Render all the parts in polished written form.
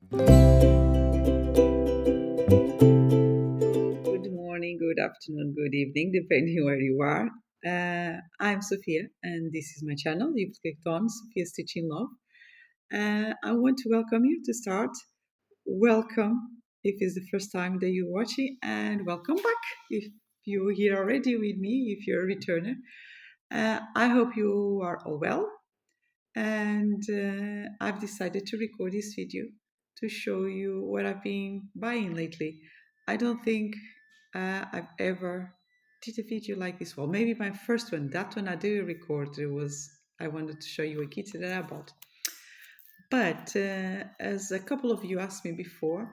Good morning, good afternoon, good evening, depending where you are. I'm Sofia, and this is my channel. You've clicked on Sofiastitchinglove. I want to welcome you to start. Welcome if it's the first time that you're watching, and welcome back if you're here already with me, if you're a returner. I hope you are all well, and I've decided to record this video to show you what I've been buying lately. I don't think I've ever did a video like this. Well, maybe my first one, that one I did record, it was I wanted to show you a kit that I bought. But as a couple of you asked me before,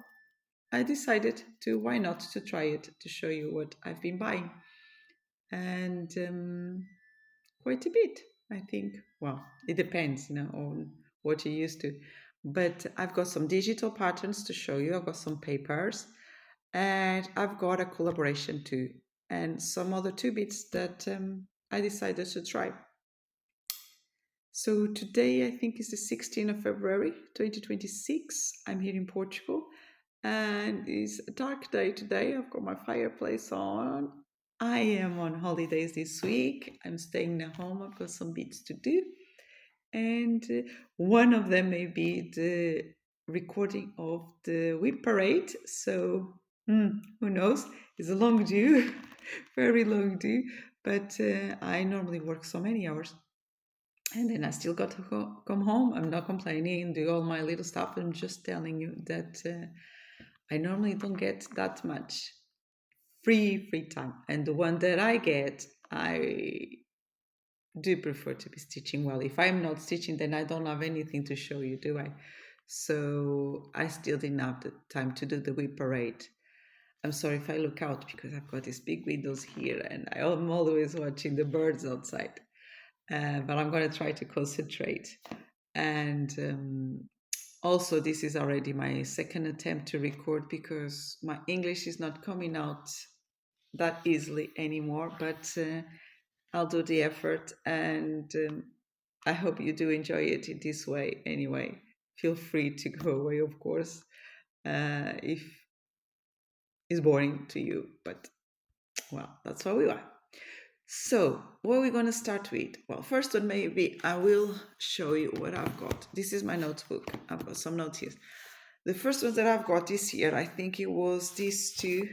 I decided to why not to try it to show you what I've been buying, and quite a bit, I think. Well, it depends, on what you're used to. But I've got some digital patterns to show you. I've got some papers, and I've got a collaboration too, and some other two bits that I decided to try. So today, I think is the 16th of February, 2026. I'm here in Portugal, and it's a dark day today. I've got my fireplace on. I am on holidays this week. I'm staying at home. I've got some bits to do. And one of them may be the recording of the whip parade. So who knows? It's a long due, very long due. But I normally work so many hours. And then I still got to come home. I'm not complaining, do all my little stuff. I'm just telling you that I normally don't get that much free time. And the one that I get, I do prefer to be stitching well. If I'm not stitching, then I don't have anything to show you, do I? So I still didn't have the time to do the whip parade. I'm sorry if I look out because I've got these big windows here and I'm always watching the birds outside. But I'm going to try to concentrate. And also, this is already my second attempt to record because my English is not coming out that easily anymore. But I'll do the effort, and I hope you do enjoy it in this way anyway. Feel free to go away, of course, if it's boring to you, but well, that's what we are. So, what are we going to start with? Well, first one, maybe I will show you what I've got. This is my notebook. I've got some notes here. The first one that I've got this year, I think it was these two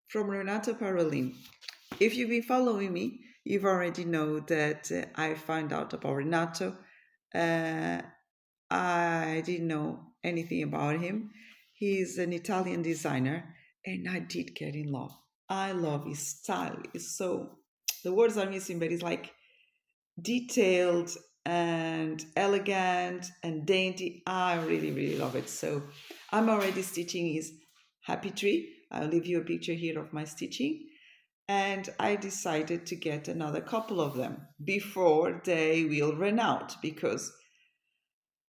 from Renato Parolin. If you've been following me, you've already know that I found out about Renato. Uh, I didn't know anything about him. He's an Italian designer, and I did get in love. I love his style. It's so, the words are missing, but it's like detailed and elegant and dainty. I really, really love it. So I'm already stitching his happy tree. I'll leave you a picture here of my stitching. And I decided to get another couple of them before they will run out because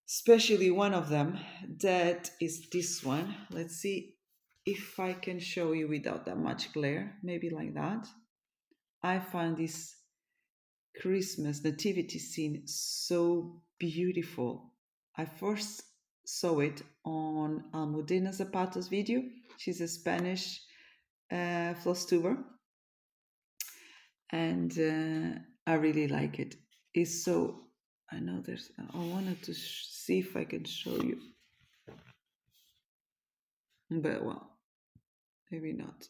especially one of them that is this one. Let's see if I can show you without that much glare, maybe like that. I find this Christmas nativity scene so beautiful. I first saw it on Almudena Zapata's video. She's a Spanish floss tuber, and I really like it. It's so, I know there's, I wanted to see if I can show you, but well, maybe not.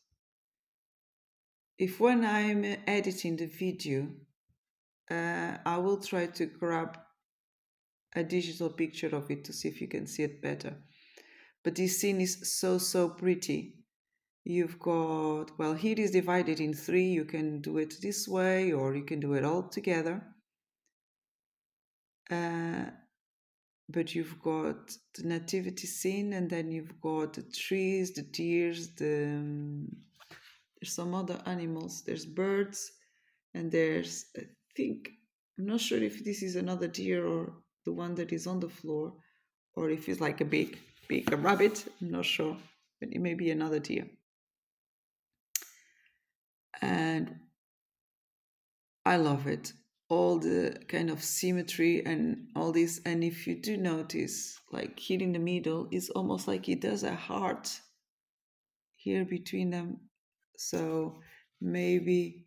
If when I'm editing the video, I will try to grab a digital picture of it to see if you can see it better. But this scene is so pretty. You've got, well, here is divided in three. You can do it this way or you can do it all together. But you've got the nativity scene and then you've got the trees, the deers, there's some other animals. There's birds and there's, I think, I'm not sure if this is another deer or the one that is on the floor or if it's like a big a rabbit. I'm not sure, but it may be another deer. And I love it. all the kind of symmetry and all this. And if you do notice, like here in the middle, it's almost like it does a heart here between them. So maybe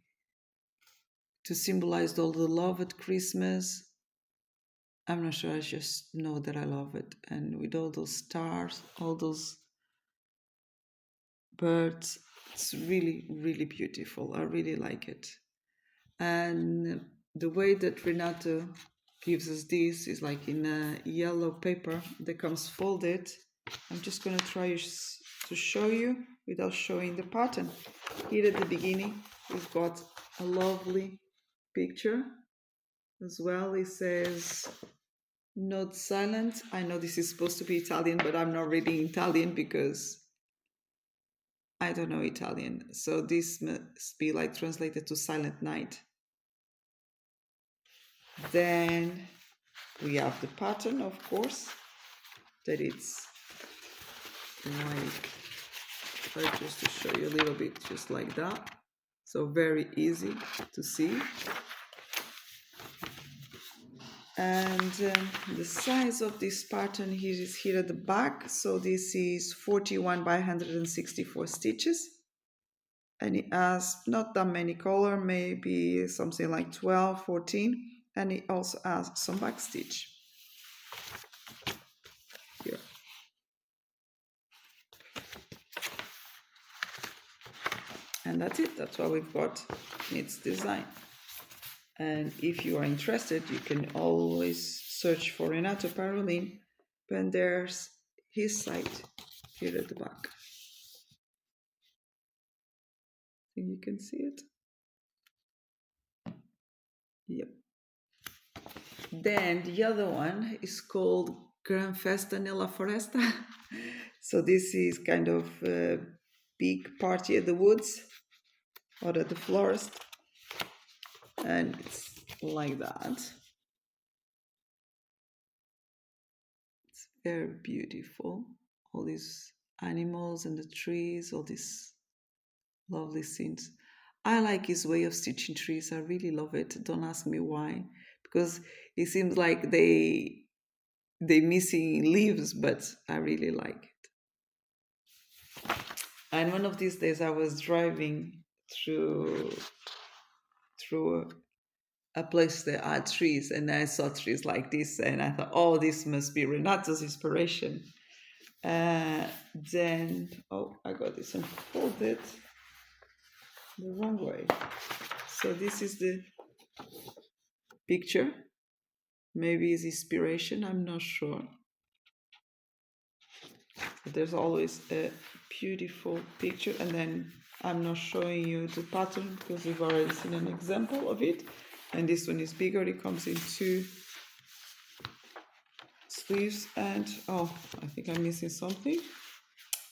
to symbolize all the love at Christmas. I'm not sure, I just know that I love it. And with all those stars, all those birds, it's really, really beautiful. I really like it. And the way that Renato gives us this is like in a yellow paper that comes folded. I'm just going to try to show you without showing the pattern. Here at the beginning, we've got a lovely picture as well. It says, "Not silent." I know this is supposed to be Italian, but I'm not reading Italian because I don't know Italian. So this must be like translated to silent night. Then we have the pattern, of course, that it's like, just to show you a little bit, just like that. So very easy to see. And the size of this pattern here is here at the back. So this is 41 by 164 stitches. And it has not that many color, maybe something like 12, 14. And it also has some back stitch here. And that's it. That's what we've got in its design. And if you are interested, you can always search for Renato Parolin, and there's his site here at the back. I think you can see it. Yep. Then the other one is called Gran Festa nella Foresta. So this is kind of a big party at the woods or at the forest. And it's like that. It's very beautiful. All these animals and the trees, all these lovely scenes. I like his way of stitching trees. I really love it. Don't ask me why, because it seems like they missing leaves, but I really like it. And one of these days I was driving through a place that had trees, and I saw trees like this, and I thought, oh, this must be Renato's inspiration. Then, oh, I got this unfolded the wrong way. So this is the picture. Maybe it's inspiration, I'm not sure. But there's always a beautiful picture, and then I'm not showing you the pattern because we've already seen an example of it. And this one is bigger. It comes in 2 sleeves, and oh, I think I'm missing something.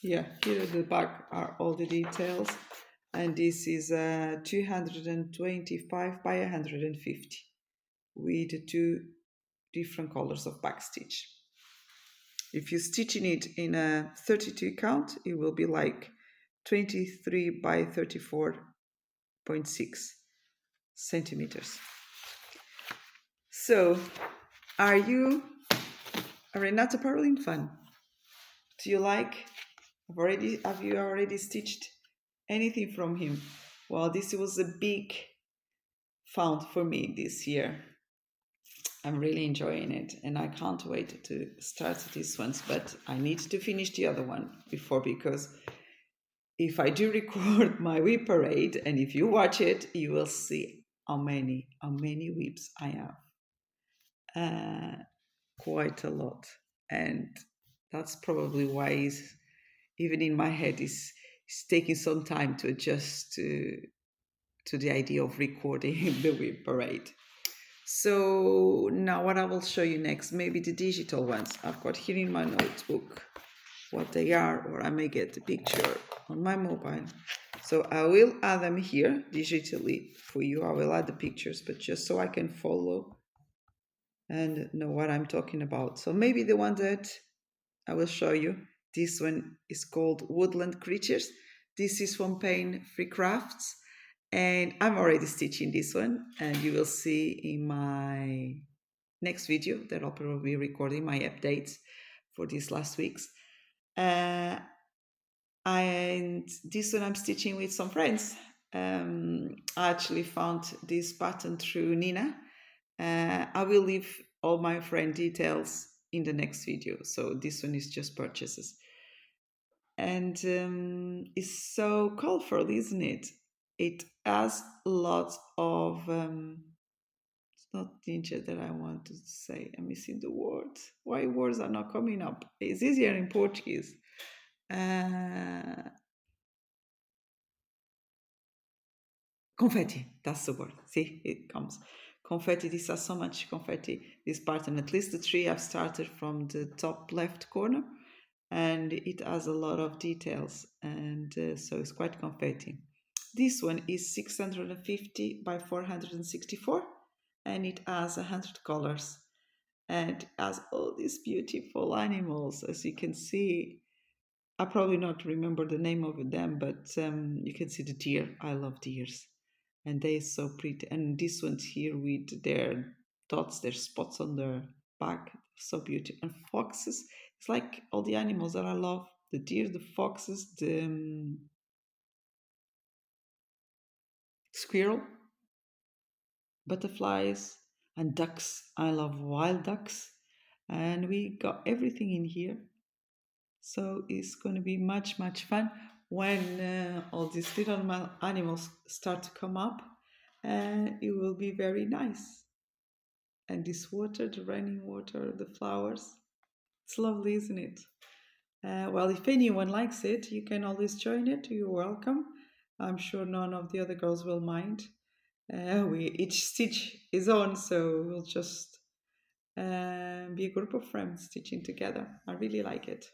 Yeah, here at the back are all the details, and this is 225 by 150 with 2 different colors of backstitch. If you're stitching it in a 32 count, it will be like 23 by 34.6 centimeters. So, are you a Renato Parolin fan? Do you like? Have you already stitched anything from him? Well, this was a big found for me this year. I'm really enjoying it, and I can't wait to start these ones, but I need to finish the other one before, because if I do record my whip parade, and if you watch it, you will see how many whips I have. Quite a lot, and that's probably why even in my head it's taking some time to adjust to the idea of recording the whip parade. So now what I will show you next, maybe the digital ones. I've got here in my notebook what they are, or I may get the picture on my mobile. So I will add them here digitally for you. I will add the pictures, but just so I can follow and know what I'm talking about. So maybe the one that I will show you, this one is called Woodland Creatures. This is from Pain Free Crafts, And I'm already stitching this one, and you will see in my next video that I'll probably be recording my updates for these last weeks. Uh, and this one I'm stitching with some friends. I actually found this pattern through Nina. I will leave all my friend details in the next video. So this one is just purchases. And it's so colorful, isn't it? It has lots of it's not ninja that I want to say. I'm missing the word. Why words are not coming up? It's easier in Portuguese. Uh, Confetti, that's the word. See, it comes. Confetti, this has so much confetti, this pattern. At least the three I've started from the top left corner, and it has a lot of details, and so it's quite confetti. This one is 650 by 464, and it has 100 colors, and it has all these beautiful animals, as you can see. I probably not remember the name of them, but you can see the deer. I love deers, and they are so pretty. And this one's here with their dots, their spots on their back, so beautiful. And foxes, it's like all the animals that I love: the deer, the foxes, the squirrel, butterflies, and ducks. I love wild ducks, and we got everything in here. So it's going to be much, much fun when all these little animals start to come up, and it will be very nice. And this water, the raining water, the flowers, it's lovely, isn't it? Well, if anyone likes it, you can always join it. You're welcome. I'm sure none of the other girls will mind. We each stitch is on, so we'll just be a group of friends stitching together. I really like it.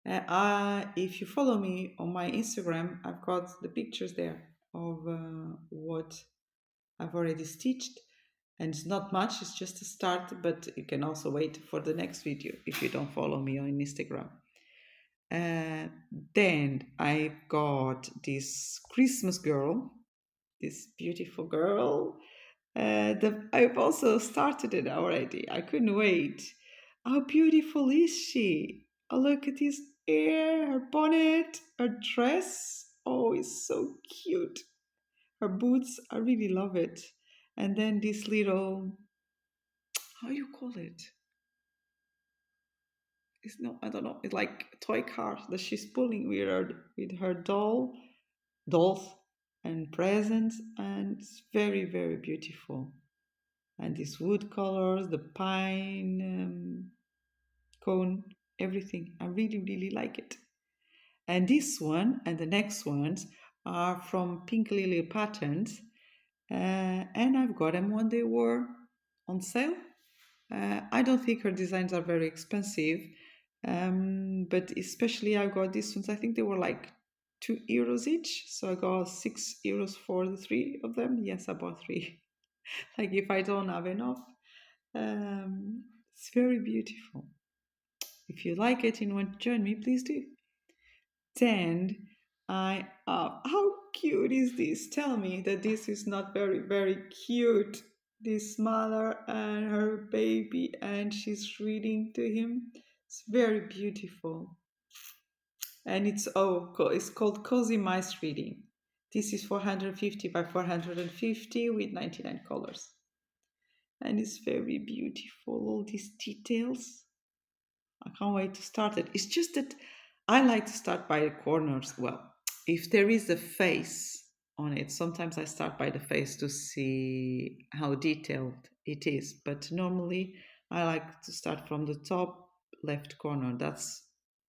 If you follow me on my Instagram, I've got the pictures there of what I've already stitched. And it's not much, it's just a start, but you can also wait for the next video if you don't follow me on Instagram. Then I've got this Christmas girl, this beautiful girl. I've also started it already. I couldn't wait. How beautiful is she? Oh, look at his hair, her bonnet, her dress. Oh, it's so cute. Her boots, I really love it. And then this little, how you call it? It's no, I don't know. It's like a toy car that she's pulling with her dolls and presents, and it's very, very beautiful. And these wood colors, the pine cone, everything. I really, really like it. And this one and the next ones are from Pink Lily Patterns, and I've got them when they were on sale. I don't think her designs are very expensive, but especially I got these ones. I think they were like €2 each, so I got €6 for the three of them. Yes, I bought three. Like if I don't have enough, it's very beautiful. If you like it and want to join me, please do. Then how cute is this? Tell me that this is not very, very cute. This mother and her baby, and she's reading to him. It's very beautiful. And it's called Cozy Mice Reading. This is 450 by 450 with 99 colors. And it's very beautiful, all these details. I can't wait to start it. It's just that I like to start by the corners. Well, if there is a face on it, sometimes I start by the face to see how detailed it is. But normally I like to start from the top left corner. That's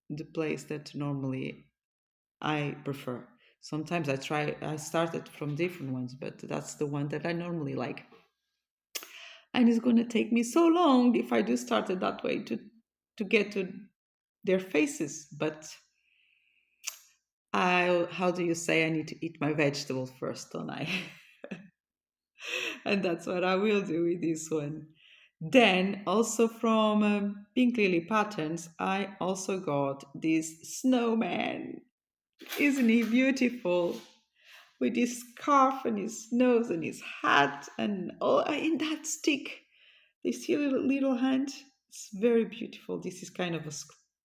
the place that normally I prefer. Sometimes I started from different ones, but that's the one that I normally like. And it's going to take me so long if I do start it that way to get to their faces. But how do you say, I need to eat my vegetables first, don't I? And that's what I will do with this one. Then also from Pink Lily Patterns, I also got this snowman. Isn't he beautiful? with his scarf and his nose and his hat and all in that stick. They see a little hand. It's very beautiful. This is kind of a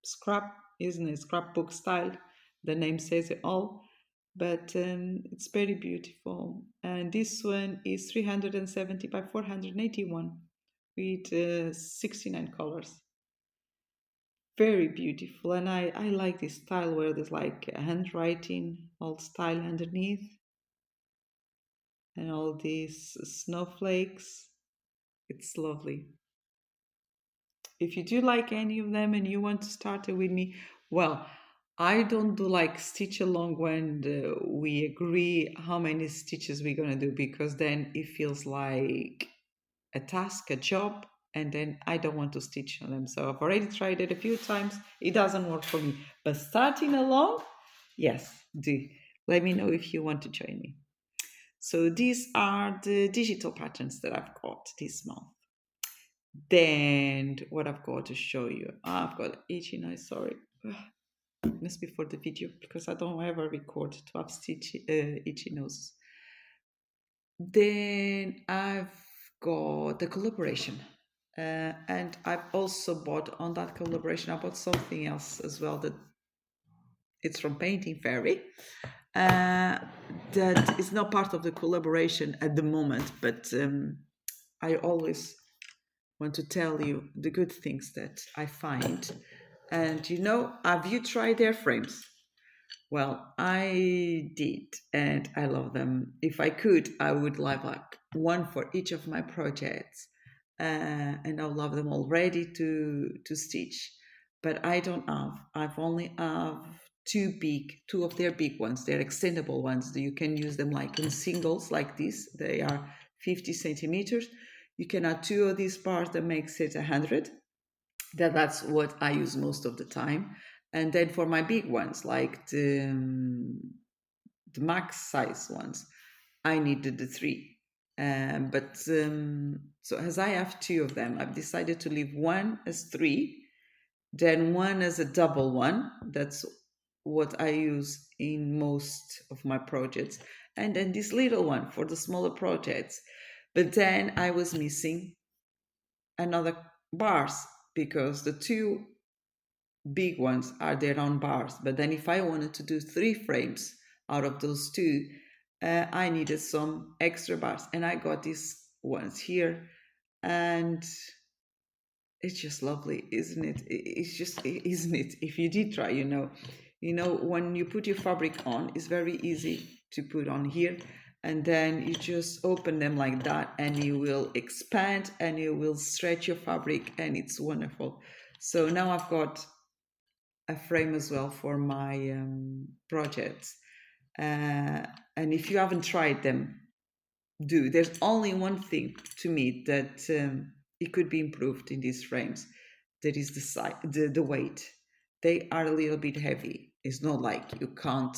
scrap, isn't it? Scrapbook style. The name says it all. But it's very beautiful. And this one is 370 by 481 with 69 colors. Very beautiful. And I like this style where there's like handwriting, old style underneath, and all these snowflakes. It's lovely. If you do like any of them and you want to start it with me, well, I don't do like stitch along when we agree how many stitches we're going to do, because then it feels like a task, a job, and then I don't want to stitch on them. So I've already tried it a few times. It doesn't work for me. But starting along, yes, do. Let me know if you want to join me. So these are the digital patterns that I've got this month. Then what I've got to show you, I've got itchy nose, sorry. It must be for the video because I don't ever record to have itchy noses. Then I've got the collaboration. And I've also bought on that collaboration, I bought something else as well that it's from Painting Fairy. That is not part of the collaboration at the moment, but I always want to tell you the good things that I find. And have you tried their frames? Well, I did, and I love them. If I could, I would like one for each of my projects, and I love them all ready to stitch. But I don't have. I've only have two of their big ones. They're extendable ones. You can use them like in singles like this. They are 50 centimeters. You can add two of these parts that makes it 100. That's what I use most of the time. And then for my big ones, like the max size ones, I needed the three. But so as I have two of them, I've decided to leave one as three, then one as a double one. That's what I use in most of my projects. And then this little one for the smaller projects. But then I was missing another bars because the two big ones are their own bars. But then if I wanted to do 3 frames out of those two, I needed some extra bars. And I got these ones here. And it's just lovely, isn't it? It's just, isn't it? If you did try, when you put your fabric on, it's very easy to put on here. And then you just open them like that and you will expand and you will stretch your fabric and it's wonderful. So now I've got a frame as well for my projects. And if you haven't tried them, do. There's only one thing to me that it could be improved in these frames. That is the size, the weight. They are a little bit heavy. It's not like you can't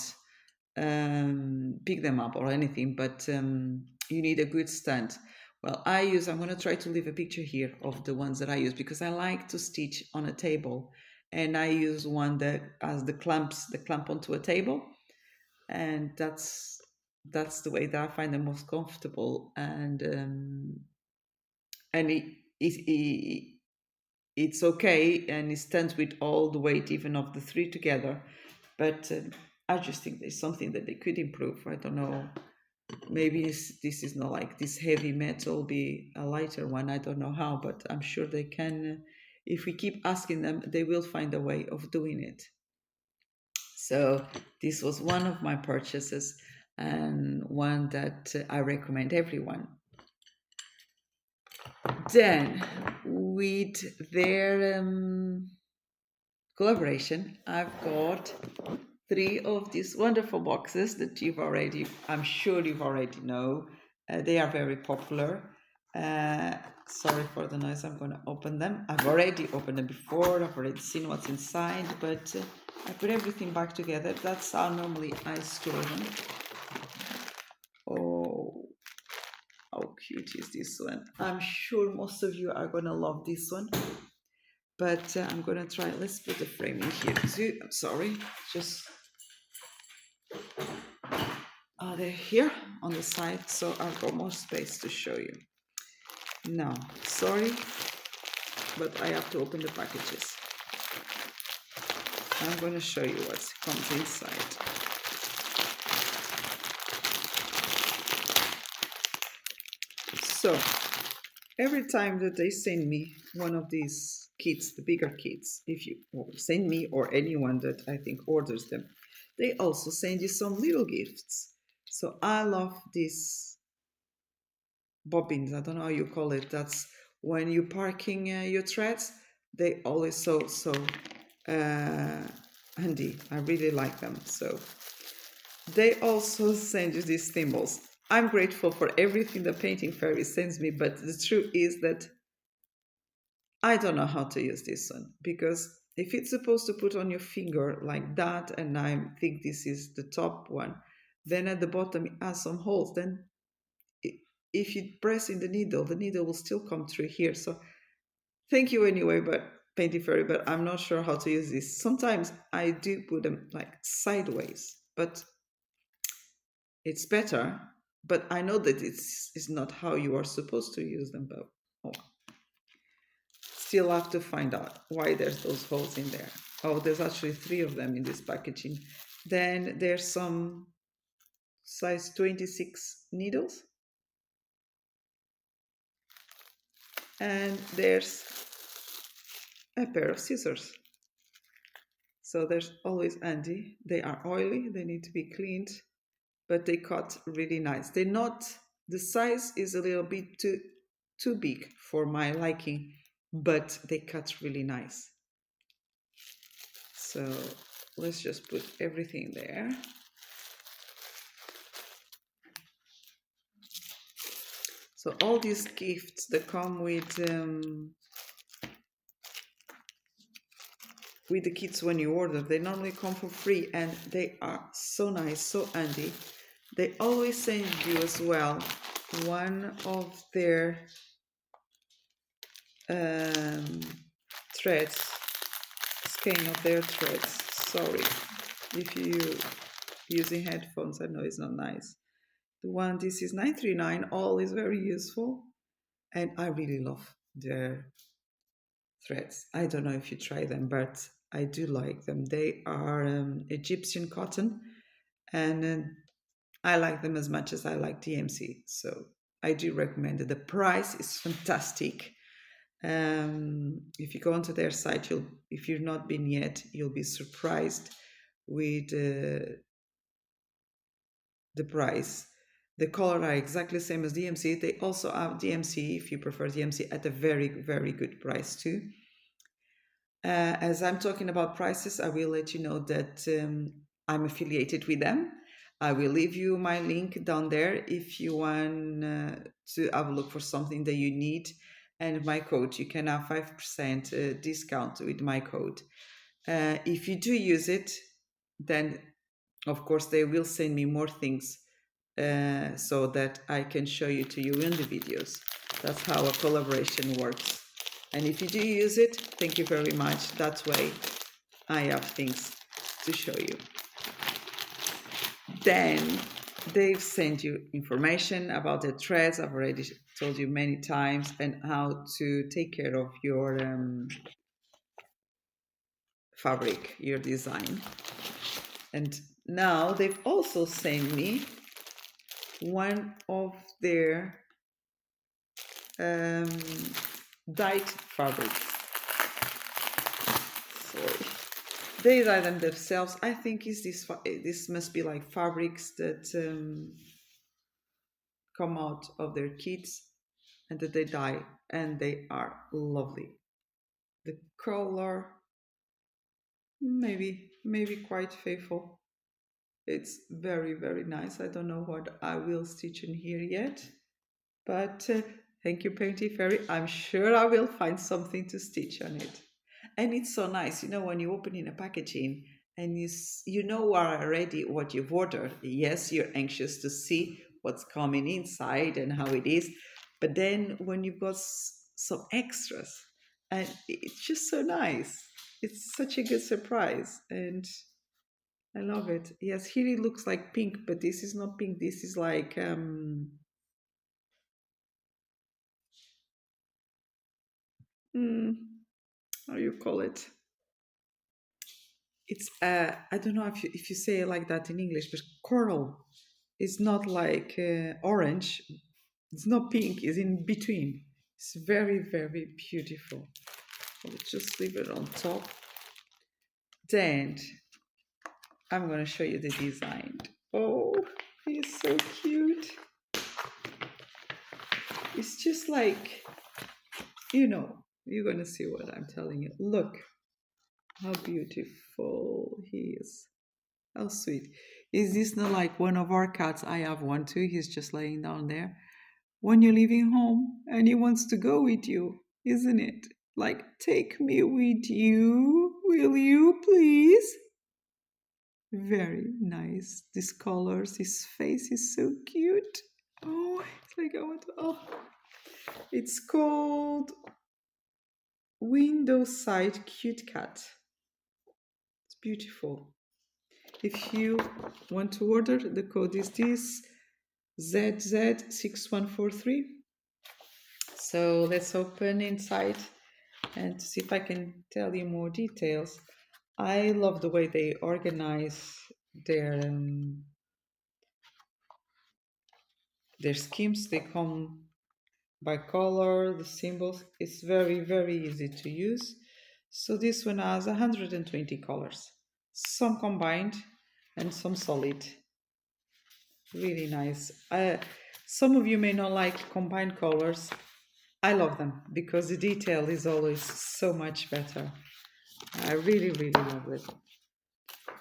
pick them up or anything, but you need a good stand. Well, I'm going to try to leave a picture here of the ones that I use because I like to stitch on a table, and I use one that has the clamp onto a table, and that's the way that I find the most comfortable, and it's okay, and it stands with all the weight even of the three together. But I just think there's something that they could improve. I don't know. Maybe this is not like this heavy metal, be a lighter one. I don't know how, but I'm sure they can. If we keep asking them, they will find a way of doing it. So this was one of my purchases and one that I recommend everyone. Then with their collaboration, I've got 3 of these wonderful boxes that I'm sure you've already know. They are very popular. Sorry for the noise, I'm going to open them. I've already opened them before, I've already seen what's inside, but I put everything back together. That's how normally I store them. Oh, how cute is this one? I'm sure most of you are going to love this one. But I'm going to try, let's put the frame in here too. I'm sorry, just they're here on the side, so I've got more space to show you. Now, sorry, but I have to open the packages. I'm going to show you what comes inside. So, every time that they send me one of these kits, the bigger kits, if you send me or anyone that I think orders them, they also send you some little gifts. So I love these bobbins. I don't know how you call it. That's when you're parking your threads. They always so uh, handy. I really like them. So they also send you these thimbles. I'm grateful for everything the Painting Fairy sends me, but the truth is that I don't know how to use this one, because if it's supposed to put on your finger like that, and I think this is the top one, then at the bottom it has some holes. Then if you press in the needle will still come through here. So thank you anyway, but Painting Fairy, but I'm not sure how to use this. Sometimes I do put them like sideways, but it's better. But I know that it's not how you are supposed to use them, but oh, still have to find out why there's those holes in there. Oh, there's actually 3 of them in this packaging. Then there's some size 26 needles. And there's a pair of scissors. So there's always handy. They are oily, they need to be cleaned, but they cut really nice. They're not, the size is a little bit too big for my liking, but they cut really nice. So let's just put everything there. So all these gifts that come with the kits when you order, they normally come for free, and they are so nice, so handy. They always send you as well one of their threads, skein of their threads. Sorry, if you using headphones, I know it's not nice. The one, this is 939, all is very useful, and I really love their threads. I don't know if you try them, but I do like them. They are Egyptian cotton, and I like them as much as I like DMC. So I do recommend it. The price is fantastic. If you go onto their site, if you've not been yet, you'll be surprised with the price. The color are exactly the same as DMC. They also have DMC, if you prefer DMC, at a very, very good price too. As I'm talking about prices, I will let you know that I'm affiliated with them. I will leave you my link down there if you want to have a look for something that you need. And my code, you can have 5% discount with my code. If you do use it, then of course they will send me more things so that I can show you to you in the videos. That's how a collaboration works. And if you do use it, thank you very much. That way I have things to show you. Then they've sent you information about the threads. I've already told you many times, and how to take care of your fabric, your design. And now they've also sent me one of their dyed fabrics. Sorry. They dye them themselves. I think this must be like fabrics that come out of their kits and that they dye, and they are lovely. The color, maybe quite faithful. It's very, very nice. I don't know what I will stitch in here yet, but thank you, Painty Fairy. I'm sure I will find something to stitch on it. And it's so nice, when you open in a packaging and you know already what you've ordered. Yes, you're anxious to see what's coming inside and how it is, but then when you've got some extras, and it's just so nice. It's such a good surprise, and I love it. Yes, here it looks like pink, but this is not pink. This is like mm, how you call it? It's I don't know if you say it like that in English, but coral. It's not like orange. It's not pink. It's in between. It's very very beautiful. Let's just leave it on top. Then I'm gonna show you the design. Oh, he's so cute. It's just like, you're gonna see what I'm telling you. Look how beautiful he is. How sweet. Is this not like one of our cats? I have one too. He's just laying down there. When you're leaving home and he wants to go with you, isn't it? Like, take me with you. Will you please? Very nice. These colors, his face is so cute. Oh, it's like I want to. Oh, it's called Window Side Cute Cat. It's beautiful. If you want to order, the code is this ZZ6143. So let's open inside and see if I can tell you more details. I love the way they organize their schemes. They come by color, the symbols. It's very, very easy to use. So this one has 120 colors, some combined and some solid. Really nice. Some of you may not like combined colors. I love them because the detail is always so much better. I really, really love it.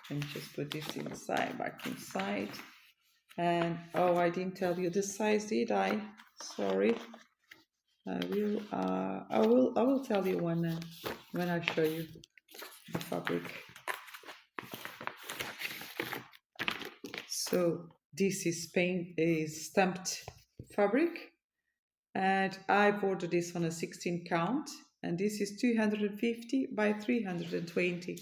Let me just put this inside, back inside. And oh, I didn't tell you the size, did I? Sorry. I will tell you when I show you the fabric. So this is stamped fabric, and I've ordered this on a 16 count, and this is 250 by 320.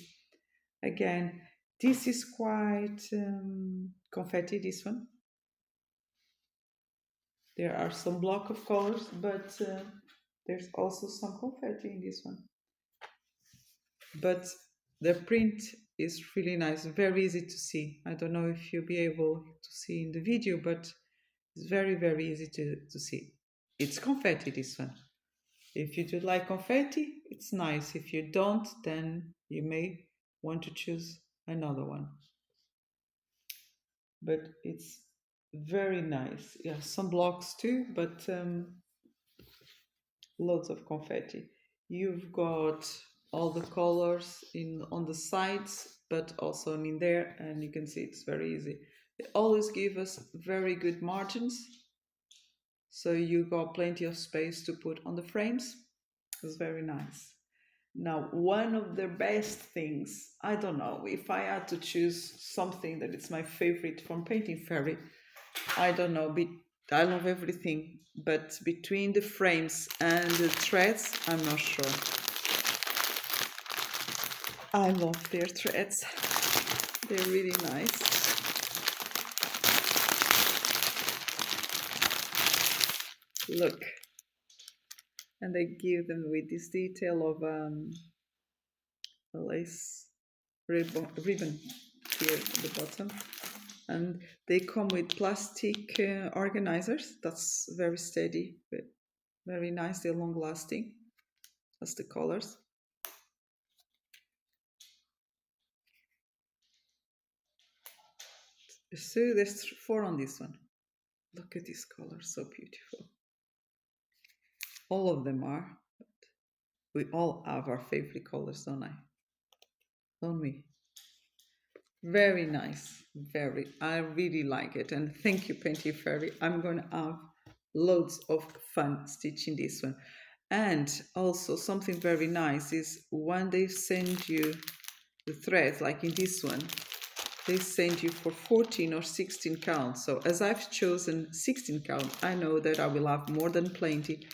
Again, this is quite confetti, this one. There are some block of colors, but there's also some confetti in this one. But the print is really nice, very easy to see. I don't know if you'll be able to see in the video, but it's very, very easy to see. It's confetti, this one. If you do like confetti, it's nice. If you don't, then you may want to choose another one. But it's very nice. Yeah, some blocks too, but loads of confetti. You've got all the colors on the sides, but also in there, and you can see it's very easy. They always give us very good margins, so you got plenty of space to put on the frames. It's very nice. Now, one of the best things, I don't know, if I had to choose something that it's my favorite from Painting Fairy, I don't know, I love everything, but between the frames and the threads, I'm not sure. I love their threads. They're really nice. Look. And they give them with this detail of a lace ribbon here at the bottom. And they come with plastic organizers. That's very steady, but very nice. They're long lasting. That's the colors. So there's 4 on this one. Look at this color, so beautiful. All of them are. But we all have our favorite colors, don't I? Don't we? Very nice. Very. I really like it. And thank you, Painting Fairy. I'm going to have loads of fun stitching this one. And also something very nice is when they send you the threads, like in this one, they send you for 14 or 16 counts. So as I've chosen 16 count, I know that I will have more than plenty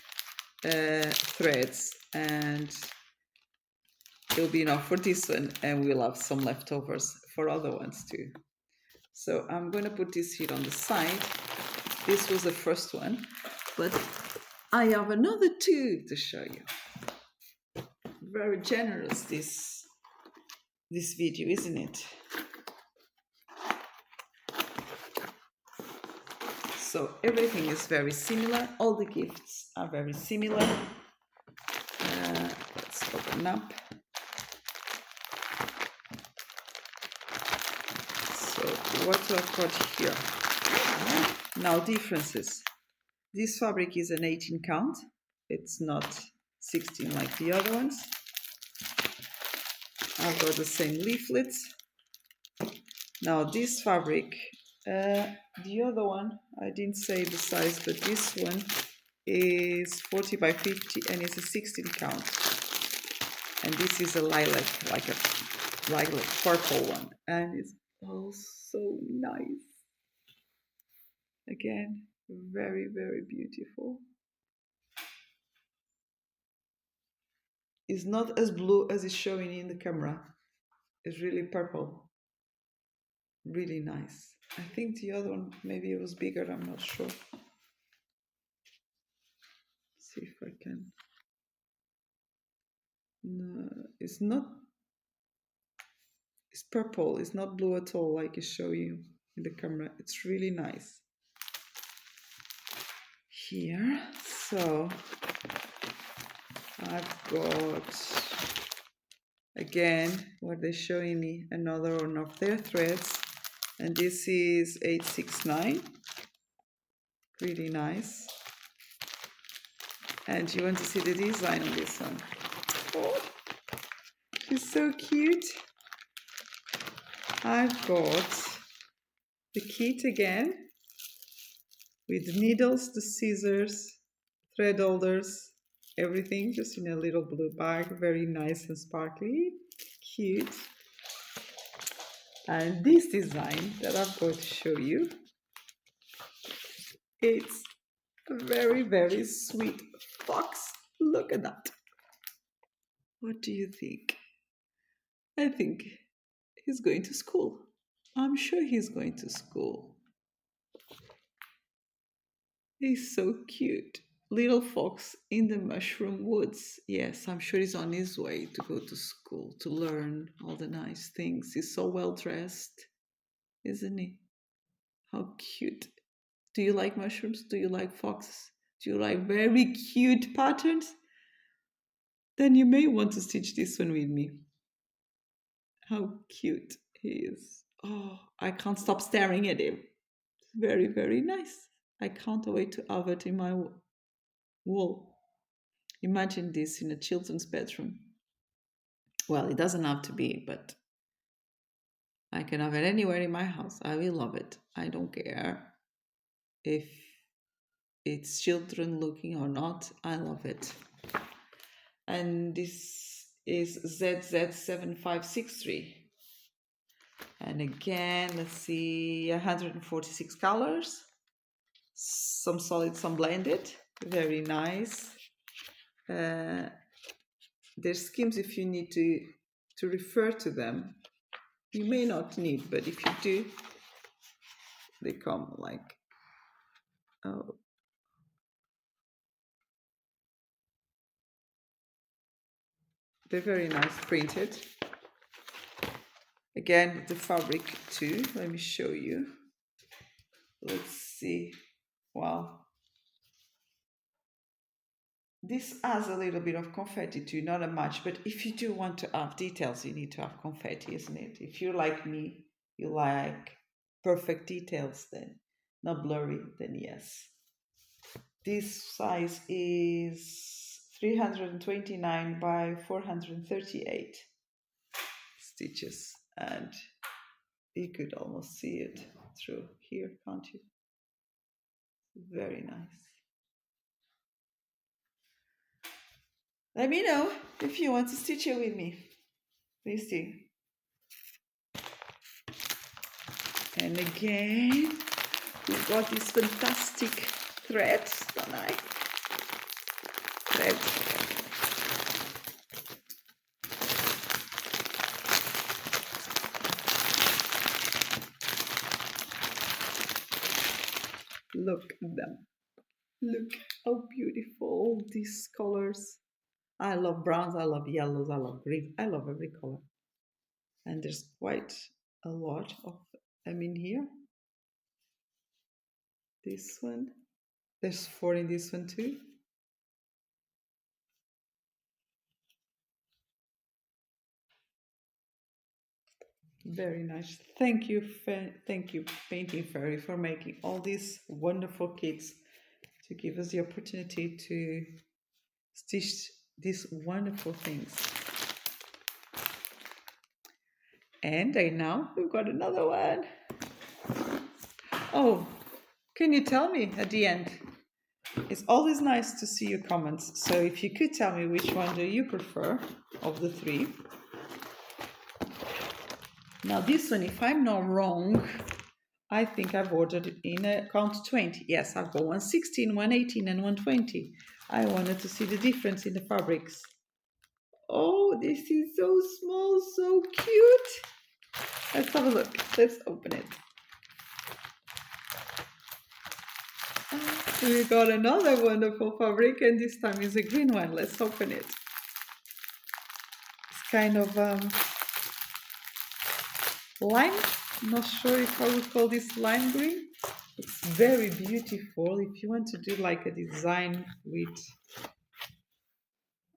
threads, and it'll be enough for this one, and we'll have some leftovers for other ones too. So I'm going to put this here on the side. This was the first one, but I have another two to show you. Very generous this video, isn't it? So everything is very similar. All the gifts are very similar. Let's open up. So what I've got here. Now differences. This fabric is an 18 count. It's not 16 like the other ones. I've got the same leaflets. Now this fabric, the other one, I didn't say the size, but this one is 40 by 50 and it's a 16 count. And this is a lilac, like a lilac purple one. And it's oh so nice. Again, very, very beautiful. It's not as blue as it's showing in the camera. It's really purple. Really nice. I think the other one, maybe it was bigger, I'm not sure. See if I can. No, it's not. It's purple. It's not blue at all like it's showing you in the camera. It's really nice. Here, so I've got again what they're showing me, another one of their threads, and this is 869. Really nice. And you want to see the design on this one? Oh, she's so cute. I've got the kit again with the needles, the scissors, thread holders, everything just in a little blue bag. Very nice and sparkly. Cute. And this design that I'm going to show you, it's a very, very sweet fox. Look at that. What do you think? I think he's going to school. I'm sure he's going to school. He's so cute. Little fox in the mushroom woods. Yes, I'm sure he's on his way to go to school, to learn all the nice things. He's so well dressed, isn't he? How cute. Do you like mushrooms? Do you like foxes? Do you like very cute patterns? Then you may want to stitch this one with me. How cute he is. Oh, I can't stop staring at him. Very, very nice. I can't wait to have it in my wall. Imagine this in a children's bedroom. Well, it doesn't have to be, but I can have it anywhere in my house. I will love it. I don't care if it's children looking or not. I love it. And this is ZZ7563. And again, let's see, 146 colors. Some solid, some blended. Very nice. There's schemes if you need to refer to them. You may not need, but if you do, they come like, oh. They're very nice printed. Again, the fabric too. Let me show you. Let's see. Wow. This has a little bit of confetti too, not a much, but if you do want to have details, you need to have confetti, isn't it? If you're like me, you like perfect details, then not blurry, then yes. This size is 329 by 438 stitches, and you could almost see it through here, can't you? Very nice. Let me know if you want to stitch it with me. Please do. And again, we've got this fantastic thread, don't I? Thread. Look at them. Look how beautiful these colors. I love browns, I love yellows, I love green, I love every color. And there's quite a lot of them in here. This one. There's four in this one too. Very nice. Thank you, thank you, Painting Fairy, for making all these wonderful kits to give us the opportunity to stitch these wonderful things. And now we've got another one. Oh, can you tell me at the end? It's always nice to see your comments. So if you could tell me which one do you prefer of the three. Now this one, if I'm not wrong, I think I've ordered it in a count 20. Yes, I've got 116, 118 and 120. I wanted to see the difference in the fabrics. Oh, this is so small, so cute. Let's have a look. Let's open it. We got another wonderful fabric, and this time is a green one. Let's open it. It's kind of lime. Not sure if I would call this lime green. It's very beautiful. If you want to do like a design with...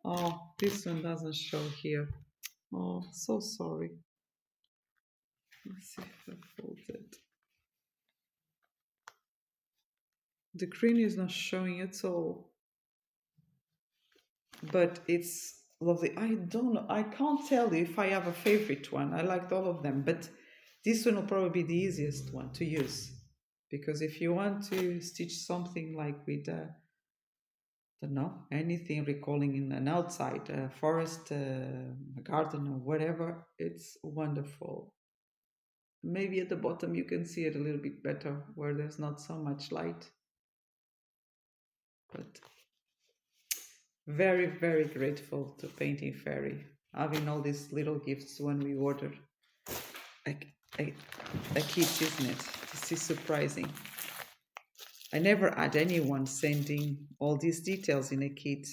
Oh, this one doesn't show here. Oh, so sorry. Let's see if I fold it. The green is not showing at all. But it's lovely. I don't know. I can't tell you if I have a favorite one. I liked all of them. But this one will probably be the easiest one to use. Because if you want to stitch something like with... I don't know, anything recalling in an outside, a forest, a garden or whatever, it's wonderful. Maybe at the bottom you can see it a little bit better where there's not so much light. But very, very grateful to Painting Fairy, having all these little gifts when we order a, a, a kit, isn't it? This is surprising. I never had anyone sending all these details in a kit.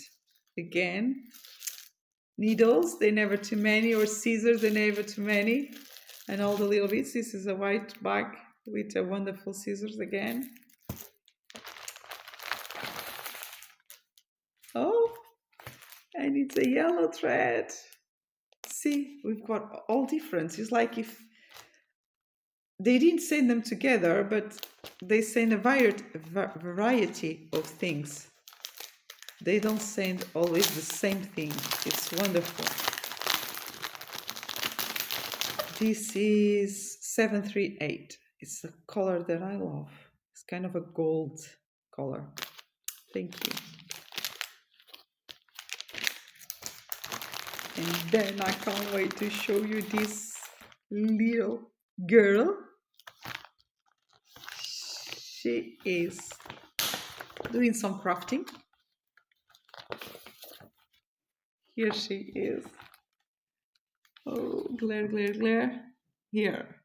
Again, needles, they're never too many, or scissors, they're never too many. And all the little bits. This is a white bag with a wonderful scissors again. Oh, and it's a yellow thread. See, we've got all different. It's like if they didn't send them together, but they send a variety of things. They don't send always the same thing. It's wonderful. This is 738. It's a color that I love. It's kind of a gold color. Thank you. And then I can't wait to show you this little girl. She is doing some crafting. Here she is. Oh, glare, glare, glare. Here.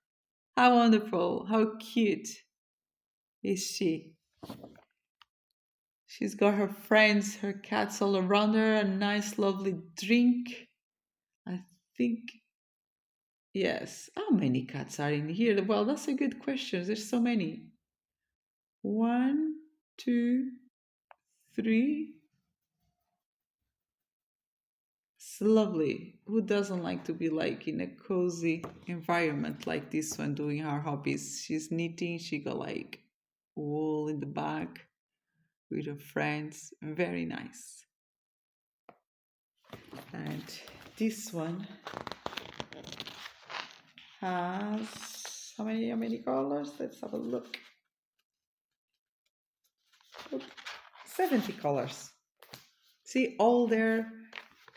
How wonderful. How cute is she? She's got her friends, her cats all around her, a nice, lovely drink. I think, yes. How many cats are in here? Well, that's a good question. There's so many. 1, 2, 3. It's lovely. Who doesn't like to be like in a cozy environment like this one doing her hobbies? She's knitting. She got like wool in the back with her friends. Very nice. And this one has how many colors? Let's have a look. 70 colors. See, all their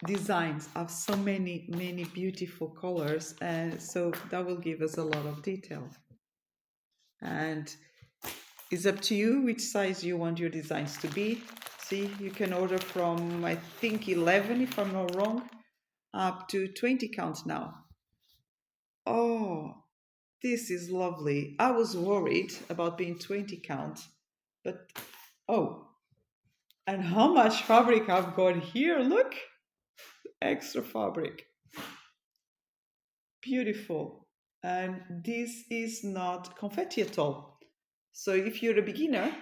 designs have so many beautiful colors, and so that will give us a lot of detail. And it's up to you which size you want your designs to be. See, you can order from, I think, 11, if I'm not wrong, up to 20 count now. Oh, this is lovely. I was worried about being 20 count But oh, and how much fabric I've got here? Look, extra fabric. Beautiful. And this is not confetti at all. So if you're a beginner,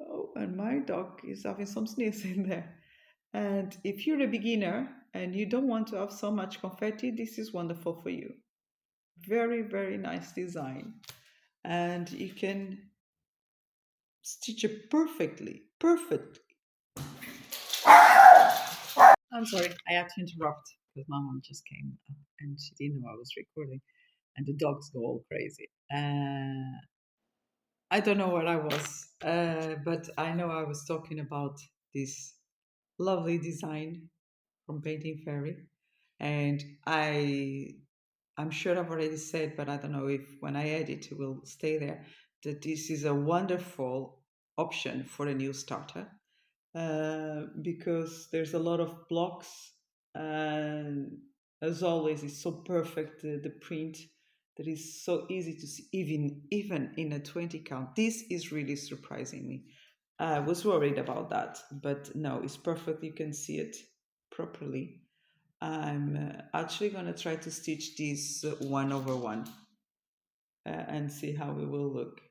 oh, and my dog is having some sneeze in there. And if you're a beginner and you don't want to have so much confetti, this is wonderful for you. Very, very nice design. And you can stitch it perfectly, perfect. I'm sorry, I had to interrupt because my mom just came up and she didn't know I was recording, and the dogs go all crazy. I don't know where I was, but I know I was talking about this lovely design from Painting Fairy, and I'm sure I've already said, but I don't know if when I edit it will stay there, that this is a wonderful option for a new starter because there's a lot of blocks, and as always it's so perfect, the print that is so easy to see even in a 20 count. This is really surprising me. I was worried about that, but no, it's perfect. You can see it properly. I'm actually going to try to stitch this one over one and see how it will look.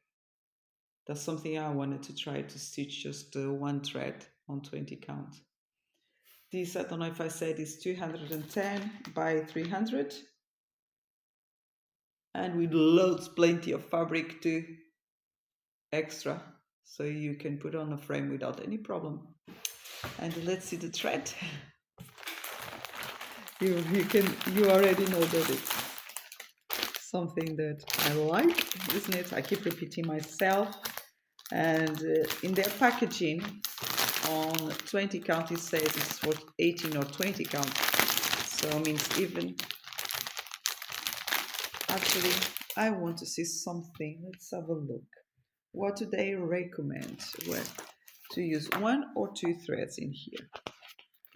That's something I wanted to try to stitch, just one thread on 20 count. This, I don't know if I said, is 210 by 300, and with loads, plenty of fabric to extra, so you can put on a frame without any problem. And let's see the thread. You already know that it's something that I like, isn't it? I keep repeating myself. And in their packaging on 20 count it says it's for 18 or 20 count, so means even. Actually, I want to see something. Let's have a look. What do they recommend? Well, to use one or two threads in here.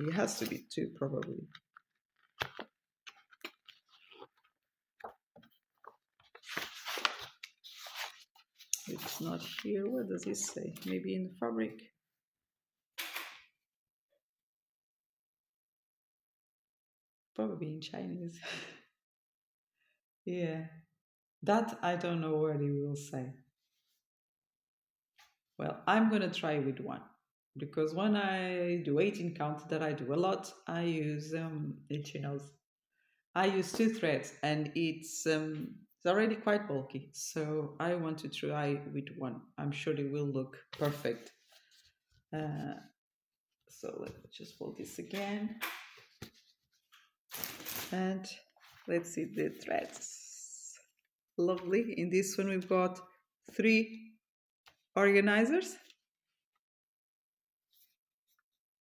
It has to be two, probably. It's not here. What does it say? Maybe in the fabric. Probably in Chinese. Yeah, that I don't know what it will say. Well, I'm going to try with one, because when I do 18 count, that I do a lot, I use itchy nose. I use two threads, and it's already quite bulky, so I want to try with one. I'm sure it will look perfect. So let's just fold this again, and let's see the threads. Lovely. In this one we've got 3 organizers.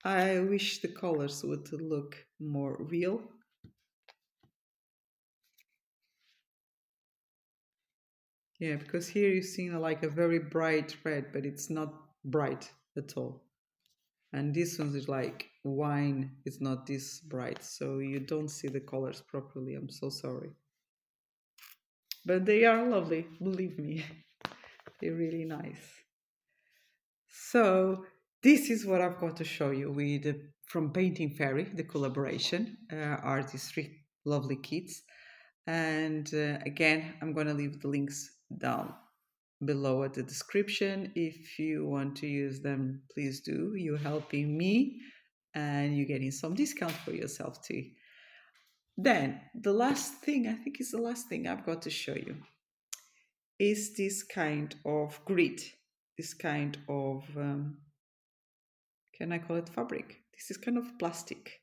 I wish the colors would look more real. Yeah, because here you've seen like a very bright red, but it's not bright at all. And this one is like wine, it's not this bright, so you don't see the colors properly. I'm so sorry. But they are lovely, believe me. They're really nice. So this is what I've got to show you with from Painting Fairy, the collaboration, are these 3 lovely kits. And again, I'm going to leave the links down below at the description. If you want to use them, please do. You're helping me and you're getting some discount for yourself too. Then the last thing, I think is the last thing I've got to show you, is this kind of grid, this kind of, can I call it fabric? This is kind of plastic.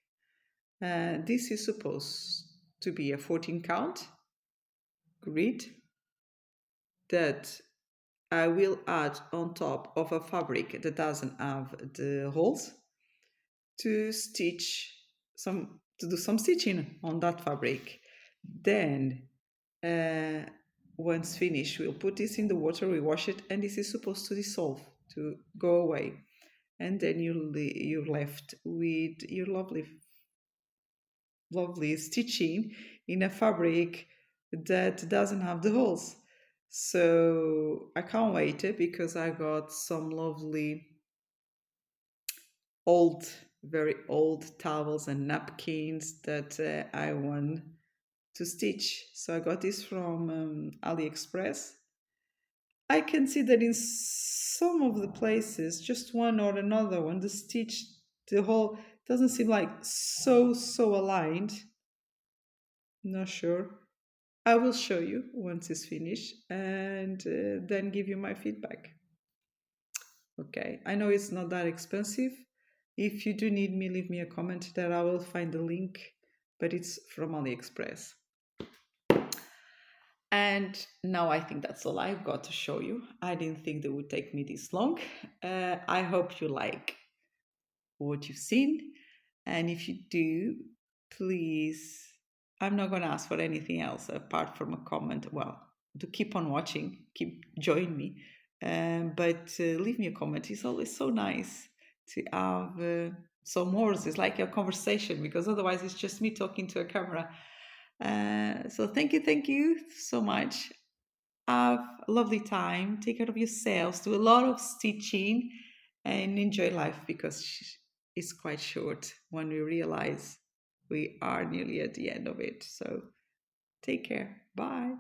This is supposed to be a 14 count grid that I will add on top of a fabric that doesn't have the holes to do some stitching on that fabric. Then once finished, we'll put this in the water, we wash it, and this is supposed to dissolve, to go away. And then you're left with your lovely stitching in a fabric that doesn't have the holes. So I can't wait because I got some lovely old, very old towels and napkins that I want to stitch. So I got this from AliExpress. I can see that in some of the places, just one or another one, the stitch, the whole doesn't seem like so aligned. Not sure. I will show you once it's finished and then give you my feedback. Okay. I know it's not that expensive. If you do need me, leave me a comment that I will find the link, but it's from AliExpress. And now I think that's all I've got to show you. I didn't think that would take me this long. I hope you like what you've seen. And if you do, please, I'm not going to ask for anything else apart from a comment. Well, to keep on watching, keep join me. But leave me a comment. It's always so nice to have some words. It's like a conversation because otherwise it's just me talking to a camera. So thank you so much. Have a lovely time. Take care of yourselves. Do a lot of stitching and enjoy life because it's quite short when we realize we are nearly at the end of it. So take care. Bye.